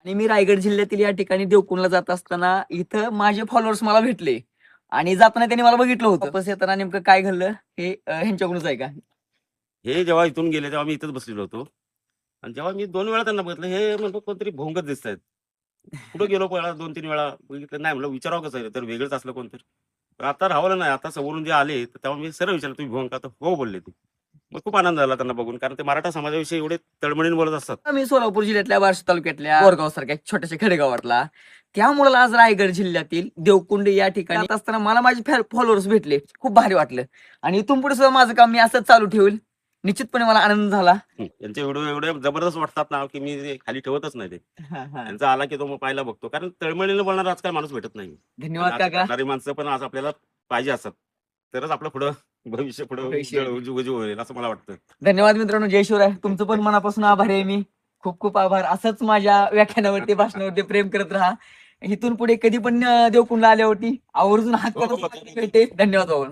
आणि मी रायगड जिल्ह्यातील या ठिकाणी देवकुंडला जात असताना इथं माझे फॉलोअर्स मला भेटले आणि जाताना त्यांनी मला बघितलं होतं. वापस येताना नेमकं काय घडलं हे ह्यांच्याकडूनच आहे का? हे जेव्हा इथून गेले तेव्हा मी इथंच बसलेलो होतो आणि जेव्हा मी 2 वेळा त्यांना बघितलं, हे म्हणतो कोणतरी भोंगत दिसतायत. कुठं गेलो पहिला 2-3 वेळा बघितलं, नाही म्हणलं विचारावं कसं आहे, तर वेगळंच असलं कोणतरी. तर आता राहवलं नाही. आता समोरून जे आले, तर तेव्हा मी सरळ विचारलं, "तुम्ही भोंग का?" तर "हो" बोलले ते. मग खूप आनंद झाला त्यांना बघून, कारण ते मराठा समाजाविषयी एवढे तळमळीने बोलत असतात. मी सोलापूर जिल्ह्यातल्या बार्शी तालुक्यातल्या बोरगाव सारख्या छोट्याशा खेडेगावातला. त्या मुलाला आज रायगड जिल्ह्यातील देवकुंड या ठिकाणी जात असताना मला माझे फॉलोअर्स भेटले. खूप भारी वाटलं आणि इथून पुढे सुद्धा माझं काम मी असंच चालू ठेवेल. निश्चितपणे मला आनंद झाला. त्यांचे व्हिडिओ एवढे जबरदस्त वाटतात ना, की मी ते खाली ठेवतच नाही ते. त्यांचा आला की तो मग पाहायला बघतो. कारण तळमळीने बोलणारा आजकाल माणूस भेटत नाही. धन्यवाद आणि काका. करणारी माणसं पण आज आपल्याला पाहिजे असतात. तरच आपलं पुढं भविष्य पुढं भविष्य. उज्ज्वल होईल असं मला वाटतं. धन्यवाद मित्रांनो. जय शिवराय. तुमचं पण मनापासून आभार आहे मी. खूप खूप आभार. असंच माझ्या व्याख्यानावरती भाषणावरती प्रेम करत राहा. इथून पुढे कधी पण देवकुंडला आल्यावरती आवर्जून हात करून भेटे. धन्यवाद बाबा.